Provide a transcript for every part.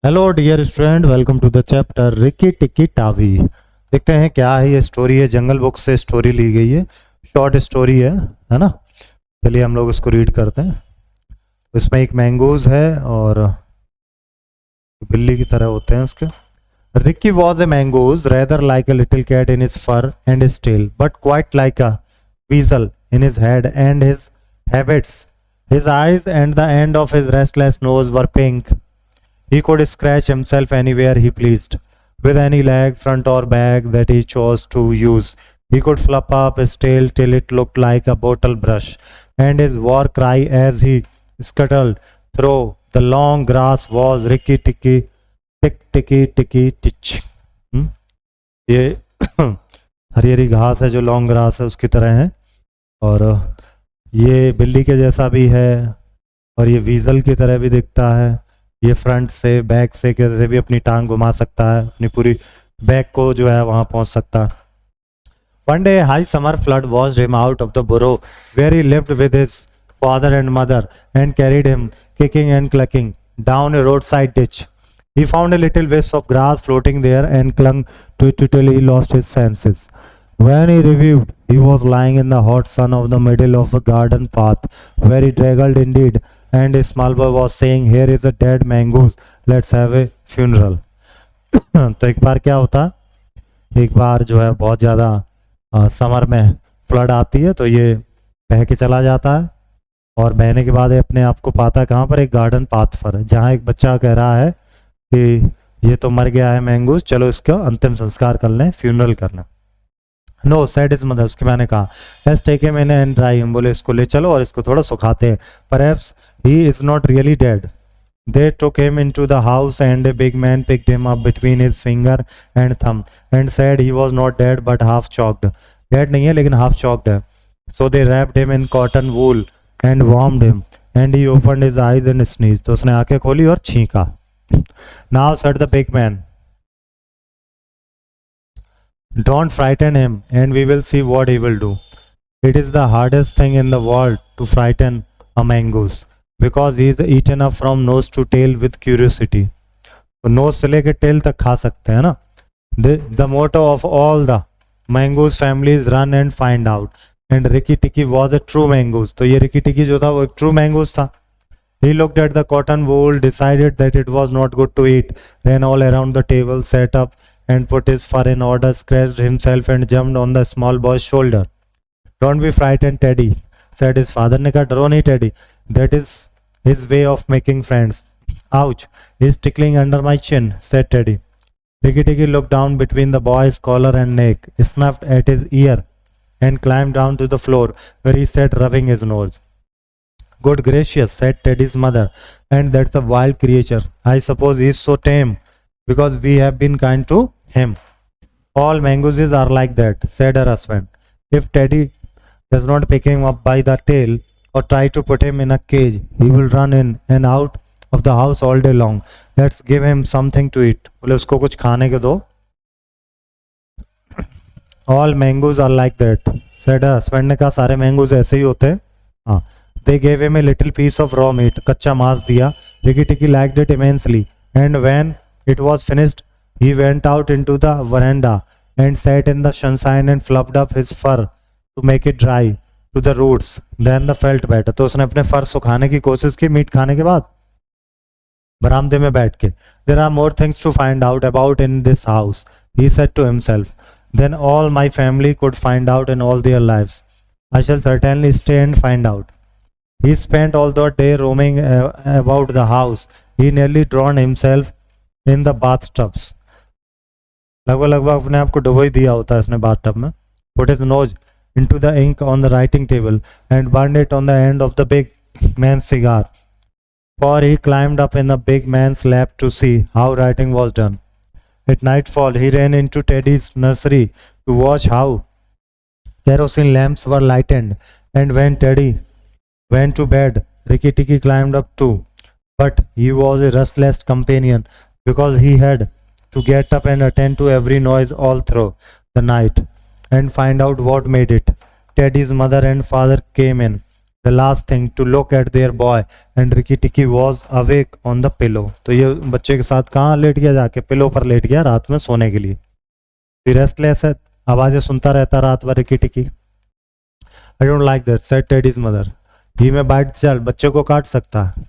Hello dear student, welcome to the chapter Rikki Tikki Tavi. देखते हैं क्या है ये स्टोरी। है जंगल बुक से स्टोरी ली गई है, शॉर्ट स्टोरी है ना। चलिए हम लोग इसको रीड करते हैं। इसमें एक मैंगोज है और बिल्ली की तरह होते हैं उसके। Ricky was a mangoose, rather like a little cat in his fur and his tail, but quite like a weasel in his head and his habits. His eyes and the end of his restless nose were pink. He could scratch himself anywhere he pleased, with any leg, front or back that he chose to use. He could flop up his tail till it looked like a bottle brush, and his war cry as he scuttled through the long grass was Ricky Ticky, टिक टिकी टिकी teach. ये हरी हरी घास है जो long grass है उसकी तरह है, और ये बिल्ली के जैसा भी है और ये वीजल की तरह भी दिखता है। ये फ्रंट से बैक से कैसे भी अपनी टांग घुमा सकता है, अपनी पूरी बैक को जो है वहां पहुंच सकता है। One day, high summer flood washed him out of the burrow where he lived with his father and mother and carried him, kicking and clucking, down a roadside ditch. He found a little wisp of grass floating there and clung to it till he lost his senses. When he reviewed, he was lying in the hot sun of the middle of a garden path, very draggled indeed, and a small boy was saying, "Here is a dead mangoose, let's have a funeral." तो एक बार क्या होता, एक बार जो है बहुत ज़्यादा summer में फ्लड आती है तो ये बह के चला जाता है, और बहने के बाद ये अपने आप को पाता है कहाँ पर, एक गार्डन पाथ पर, जहाँ एक बच्चा कह रहा है कि ये तो मर गया है मैंगूस, चलो इसका अंतिम संस्कार कर लें, फ्यूनरल करना। नो सेड इज मदर, उसकी मैंने कहा, let's take him in and dry him, बोले इसको ले चलो और इसको थोड़ा सुखाते हैं, perhaps he is not really dead. They took him into the house and a big man picked him up between his finger and thumb and said he was not dead but half choked. Dead नहीं है लेकिन half choked है। So they wrapped him in cotton wool and warmed him and he opened his eyes and sneezed. तो उसने आंखें खोली और छींका। Now said the big man, don't frighten him and we will see what he will do. It is the hardest thing in the world to frighten a mongoose because he is eaten up from nose to tail with curiosity. तो knows से लेकर tell तक खा सकते हैं ना। The motto of all the mangoose families run and find out. And Ricky Tikki was a true mangoose. तो ये रिकी टिकी जो था वो एक true mangoose था। He looked at the cotton wool, decided that it was not good to eat, ran all around the table, sat up and put his fur in order, scratched himself and jumped on the small boy's shoulder. Don't be frightened, Teddy, said his father. ने कहा डरो नहीं teddy, that is his way of making friends. Ouch, he's tickling under my chin, said Teddy. Ricky Ticky looked down between the boy's collar and neck, snuffed at his ear, and climbed down to the floor, where he sat rubbing his nose. Good gracious, said Teddy's mother, and that's a wild creature. I suppose he's so tame because we have been kind to him. All mangooses are like that, said her husband. If Teddy does not pick him up by the tail or try to put him in a cage, he will run in and out of the house all day long. Let's give him something to eat. बोले उसको कुछ खाने के दो। All mangoes are like that, said her husband. ने कहा सारे mangoes ऐसे ही होते हैं। हाँ। They gave him a little piece of raw meat, कच्चा मांस दिया। Ricky Ticky liked it immensely, and when it was finished, he went out into the veranda and sat in the sunshine and fluffed up his fur to make it dry to the roots. Then the felt better. तो उसने अपने फर सुखाने की कोशिश की meet खाने के बाद बरामदे में बैठ के। There are more things to find out about in this house, he said to himself, than all my family could find out in all their lives. I shall certainly stay and find out. He spent all the day roaming about the house. He nearly drowned himself in the bathtubs. लगभग अपने आप को डुबो ही दिया होता है इसने bathtub में। Put his nose into the ink on the writing table and burned it on the end of the big man's cigar. For he climbed up in the big man's lap to see how writing was done. At nightfall, he ran into Teddy's nursery to watch how kerosene lamps were lighted, and when Teddy went to bed, Ricky Ticky climbed up too. But he was a restless companion because he had to get up and attend to every noise all through the night and find out what made it. Teddy's mother and father came in the last thing to look at their boy and Ricky Tikki was awake on the pillow. तो ये बच्चे के साथ कहाँ late गया, जाके pillow पर late गया रात में सोने के लिए. रेस्टलेस है, आवाजें सुनता रहता रात भर रिकी टिकी. I don't like that, said Teddy's mother. He may bite the child, बच्चे को काट सकता है.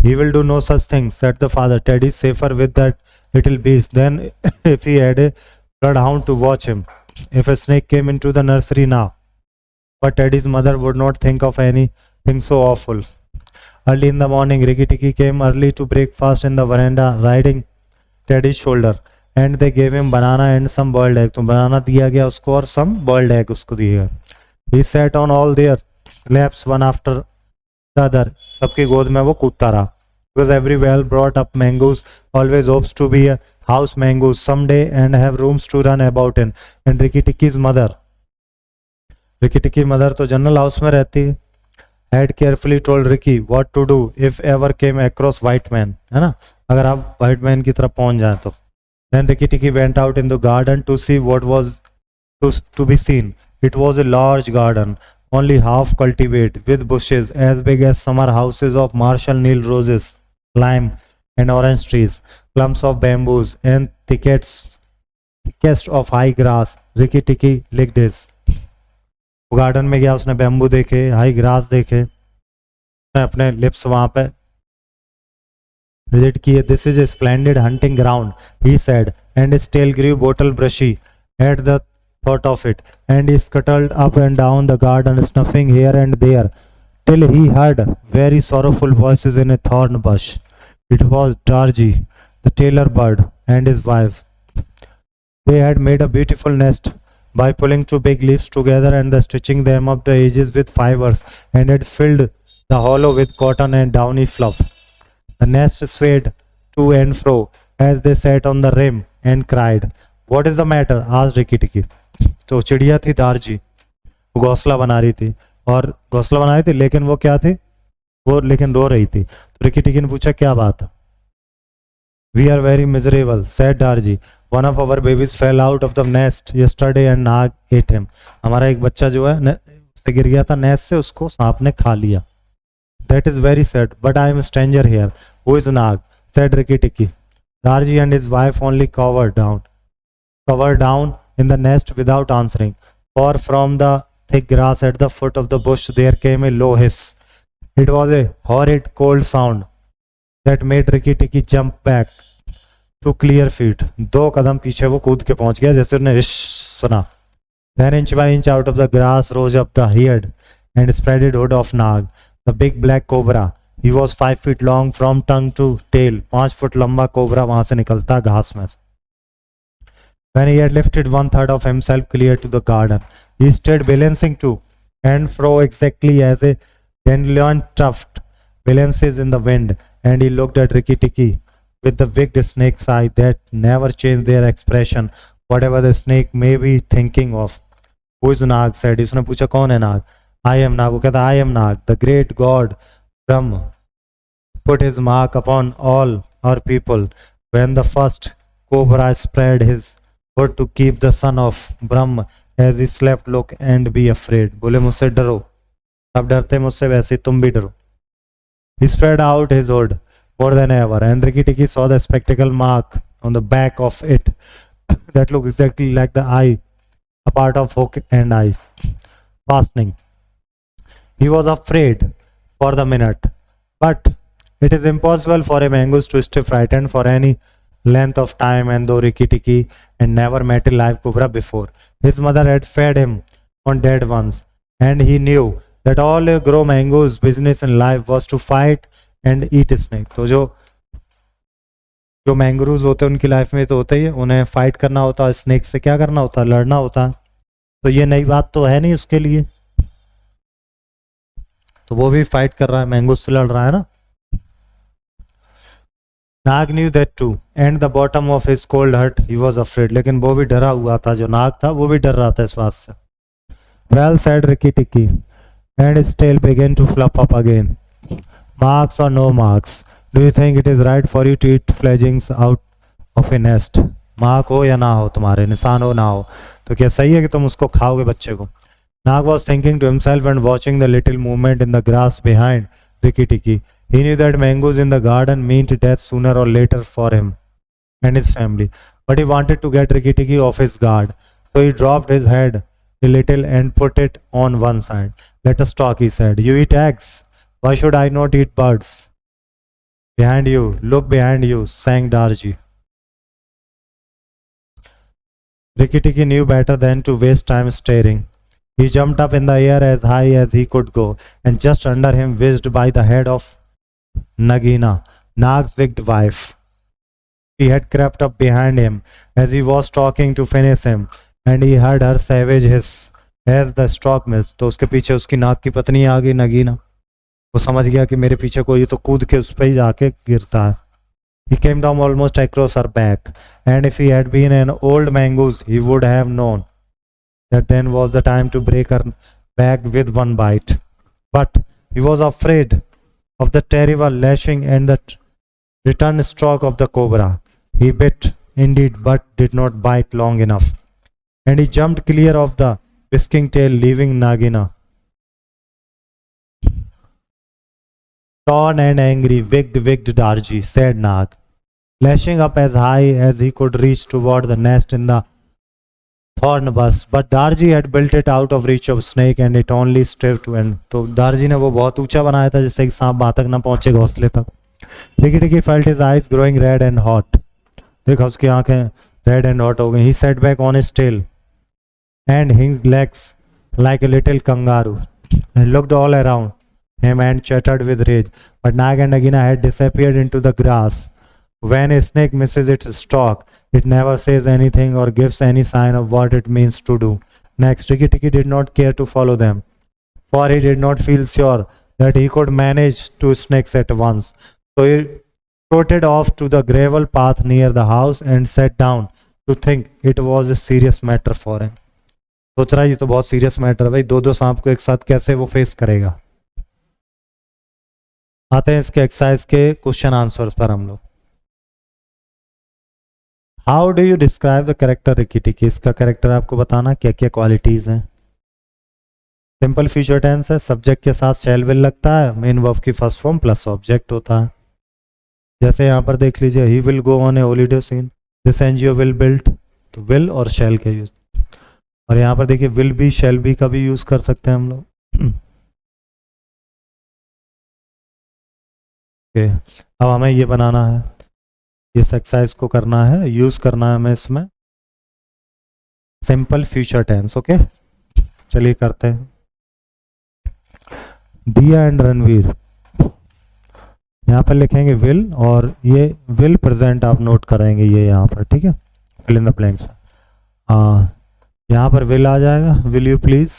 He will do no such thing, said the father. Teddy safer with that little beast than if he had a bloodhound to watch him. If a snake came into the nursery now. But Teddy's mother would not think of anything so awful. Early in the morning, Ricky Tikki came early to breakfast in the veranda, riding Teddy's shoulder. And they gave him banana and some boiled egg. तो banana दिया गया उसको और some boiled egg उसको दिए गए. He sat on all their laps one after the other. सबकी गोद में वो कूदता रहा. Because every well brought up mangoes always hopes to be a house mangoes someday and have rooms to run about in. And Ricky Tikki's mother, Ricky Tikki mother तो general house में रहती है. Had carefully told Ricky what to do if ever came across white man, है ना, अगर आप white man की तरफ पहुंच जाए तो. Then Ricky Tikki went out in the garden to see what was to be seen. It was a large garden, only half cultivated, with bushes as big as summer houses of Marshall Neil roses, lime and orange trees, clumps of bamboos and thickest of high grass. Ricky Tikki licked his. Garden में गया, उसने bamboo देखे, high grass देखे, अपने lips वहां पे visit किए. This is a splendid hunting ground, he said, and his tail grew bottle brushy at the thought of it, and he scuttled up and down the garden, snuffing here and there, till he heard very sorrowful voices in a thorn bush. It was Darji, the tailor bird, and his wife. They had made a beautiful nest by pulling two big leaves together and stitching them up the edges with fibers, and had filled the hollow with cotton and downy fluff. The nest swayed to and fro as they sat on the rim and cried. What is the matter? asked Ricky Tikki. तो चिड़िया थी दारजी, वो घोंसला बना रही थी, और घोंसला बना रही थी, लेकिन वो क्या थी, वो लेकिन रो रही थी. तो रिकी टिकी ने पूछा क्या बात है. We are very miserable, said Darzee. One of our babies fell out of the nest yesterday and Nag ate him. हमारा एक बच्चा जो है उससे गिर गया था नेस्ट से, उसको सांप ने खा लिया. That is very sad, but I am stranger here. Who is Nag? Said Rikki Tikki. Darzee and his wife only cowered down in the nest without answering, for from the thick grass at the foot of the bush there came a low hiss. It was a horrid cold sound that made Ricky Tikki jump back to clear feet. 2 कदम पीछे वो कूद के पहुंच गया जैसे उसने हिश सुना. Then inch by inch out of the grass rose up the head and spreaded hood of Nag, the big black cobra. He was 5 feet long from tongue to tail. 5 foot लंबा कोबरा वहां से निकलता घास में. When he had lifted 1/3 of himself clear to the garden, he stood balancing to and fro exactly as a dandelion tuft balances in the wind, and he looked at Ricky Tikki with the wicked snake's eye that never changed their expression, whatever the snake may be thinking of. Who is Nag? said. उसने पूछा कौन है नाग? I am Nag. वो कहता I am Nag, the great god Brahma put his mark upon all our people when the first cobra spread his hood to keep the son of Brahma as he slept. Look and be afraid. बोले मुझसे डरो, अब डरते मुझसे वैसे तुम भी डरो. He spread out his hood more than ever, and Ricky Tikki saw the spectacle mark on the back of it that looked exactly like the eye, a part of hook and eye fastening. He was afraid for the minute, but it is impossible for a mongoose to stay frightened for any length of time, and though Ricky Tikki had never met a live cobra before, his mother had fed him on dead ones, and he knew that all a grow mango's business in life was to fight and eat snake. तो जो mangroves होते हैं उनकी life में तो होता ही है, उन्हें फाइट करना होता है, स्नेक से क्या करना होता है, लड़ना होता है. तो ये नई बात तो है नहीं उसके लिए, तो वो भी फाइट कर रहा है, मैंगोस से लड़ रहा है ना. नाग knew that too, and the bottom of his cold heart he was afraid. लेकिन वो भी डरा हुआ था, जो नाग था वो भी डर रहा था इस बात से. Well, said Ricky Tikki, and his tail began to flop up again. Marks or no marks, do you think it is right for you to eat fledglings out of a nest? Mark हो या ना हो, तुम्हारे निशान हो ना हो, तो क्या सही है कि तुम उसको खाओगे बच्चे को? Nag was thinking to himself and watching the little movement in the grass behind Rikki Tikki. He knew that mangoes in the garden meant death sooner or later for him and his family. But he wanted to get Rikki Tikki off his guard. So he dropped his head a little and put it on one side. Let us talk, he said. You eat eggs. Why should I not eat birds? Behind you, look behind you, sang Darji. Rikki Tikki knew better than to waste time staring. He jumped up in the air as high as he could go, and just under him whizzed by the head of Nagina, Nag's wicked wife. She had crept up behind him as he was talking to finish him, and he heard her savage hiss as the stroke missed. तो उसके पीछे उसकी नाग की पत्नी आ गई नगीना. वो समझ गया कि मेरे पीछे कोई तो कूद के उस पर ही जाके गिरता है. He came down almost across her back, and if he had been an old mongoose, he would have known that then was the time to break her back with one bite. But he was afraid of the terrible lashing and the return stroke of the cobra. He bit indeed, but did not bite long enough, and he jumped clear of the whisking tail, leaving Nagina torn and angry. Wicked Darji, said Nag, lashing up as high as he could reach toward the nest in the thorn bush. But Darji had built it out of reach of snake, and it only strove to end. तो दारजी ने वो बहुत ऊंचा बनाया था जिससे कि सांप वहां तक ना पहुंचे घोंसले तक. Rikki Tikki felt his eyes growing red and hot. देखा उसकी आंखें red and hot हो गई. He sat back on his tail and his legs like a little kangaroo and looked all around him and chattered with rage. But Nag and Nagina had disappeared into the grass. When a snake misses its stalk, it never says anything or gives any sign of what it means to do. Next, Rikki Tikki did not care to follow them, for he did not feel sure that he could manage two snakes at once. So he trotted off to the gravel path near the house and sat down to think. It was a serious matter for him. सोच रहा है ये तो बहुत serious matter है भाई, दो सांप को एक साथ कैसे वो फेस करेगा. आते हैं इसके एक्सरसाइज के क्वेश्चन आंसर पर हम लोग. How do you describe the character Rikki Tikki. इसका कैरेक्टर आपको बताना क्या क्या क्वालिटीज हैं. सिंपल फ्यूचर टेंस है, सब्जेक्ट के साथ शैल विल लगता है, मेन वर्ब की फर्स्ट फॉर्म प्लस ऑब्जेक्ट होता है. जैसे यहाँ पर देख लीजिए, he will go on a holiday scene, this NGO will build, तो विल और शैल के यूज. और यहाँ पर देखिए विल भी शैल भी का भी यूज कर सकते हैं हम लोग. अब हमें ये बनाना है, इस एक्सरसाइज को करना है, यूज करना है हमें इसमें सिंपल फ्यूचर टेंस. ओके चलिए करते हैं. दिया एंड रणवीर, यहाँ पर लिखेंगे विल, और ये विल प्रेजेंट आप नोट करेंगे ये यहाँ पर. ठीक है, फिल इन द ब्लैंक्स. यहाँ पर विल आ जाएगा, will you please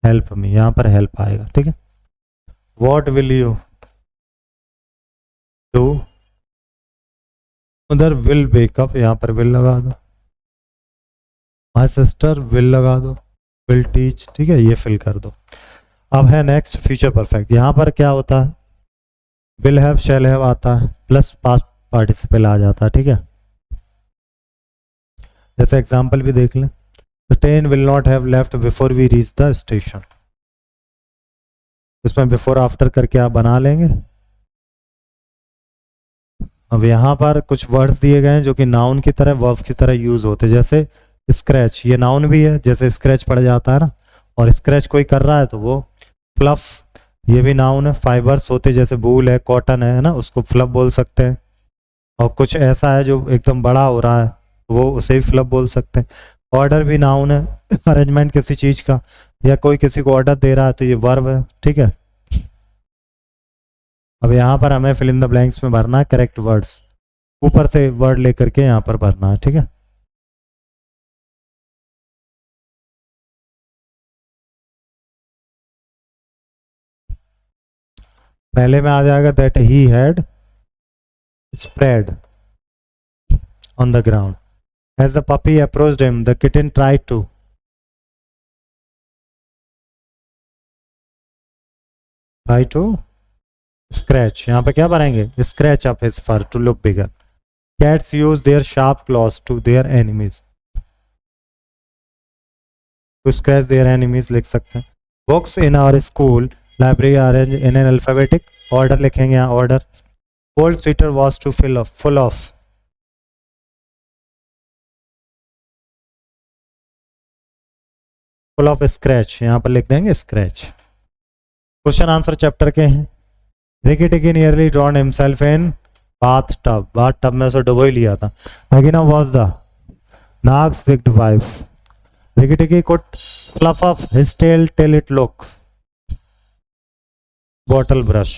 help me, यहाँ पर हेल्प आएगा. ठीक है, व्हाट विल यू डू, उधर विल वेकअप, यहाँ पर विल लगा दो. माय सिस्टर विल लगा दो, विल टीच. ठीक है, ये फिल कर दो. अब है नेक्स्ट फ्यूचर परफेक्ट. यहाँ पर क्या होता है, विल हैव शैल हैव आता है प्लस पास्ट पार्टिसिपल आ जाता है. ठीक है, जैसे एग्जांपल भी देख लें. The train will not have left before we reach the station. इसमें बिफोर आफ्टर करके आप बना लेंगे. अब यहाँ पर कुछ वर्ड्स दिए गए हैं जो कि नाउन की तरह वर्ब की तरह यूज होते हैं. जैसे स्क्रैच, ये नाउन भी है, जैसे स्क्रैच पड़ जाता है ना, और स्क्रैच कोई कर रहा है तो वो. फ्लफ, ये भी नाउन है. फाइबर्स होते जैसे वूल है, कॉटन है ना, उसको फ्लफ बोल सकते हैं. और कुछ ऐसा है जो एकदम बड़ा हो रहा है, वो उसे भी फ्लफ बोल सकते हैं. ऑर्डर भी नाउन है, अरेंजमेंट किसी चीज का, या कोई किसी को ऑर्डर दे रहा है तो ये वर्ब है. ठीक है, अब यहाँ पर हमें फिल इन द ब्लैंक्स में भरना है करेक्ट वर्ड्स, ऊपर से वर्ड लेकर के यहाँ पर भरना है. ठीक है, पहले में आ जाएगा that he had spread on the ground. As the puppy approached him, the kitten tried to scratch. यहाँ पे क्या भरेंगे, scratch up his fur to look bigger. Cats use their sharp claws to their enemies to scratch their enemies लिख सकते हैं। Books in our school library arrange in an alphabetic order लिखेंगे यहाँ order. Old sweater was too full of scratch, यहाँ पर लिख देंगे scratch. Question answer chapter के हैं। Rikki Tikki nearly drowned himself in bath tub में उसे डुबो ही लिया था। Nagaina was the Nag's wicked wife. Rikki Tikki could fluff off his tail till it look bottle brush.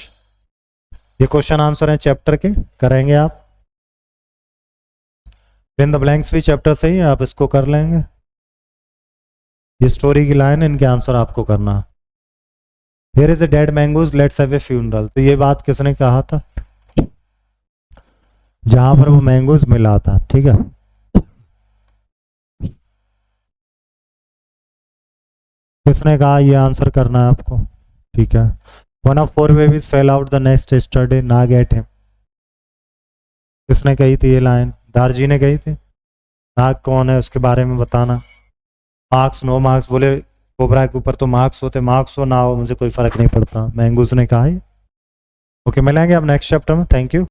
ये क्वेश्चन आंसर है चैप्टर के, करेंगे आप। फिल द ब्लैंक्स भी चैप्टर से ही है, आप इसको कर लेंगे। ये स्टोरी की लाइन, इनके आंसर आपको करना। Here is a dead mangoes let's have a funeral. तो ये बात किसने कहा था? जहां पर वो मैंगोज मिला था, ठीक है। किसने कहा? ये आंसर करना है आपको, ठीक है। One of four babies fell out the next yesterday ना गेट हिम। किसने कही थी ये लाइन? दारजी ने कही थी। नाग कौन है उसके बारे में बताना। मार्क्स नो मार्क्स, बोले कोबरा के ऊपर तो मार्क्स होते, मार्क्स हो ना हो मुझे कोई फर्क नहीं पड़ता। मैंगूज ने कहा है। ओके, मिलेंगे अब नेक्स्ट चैप्टर में। Thank you.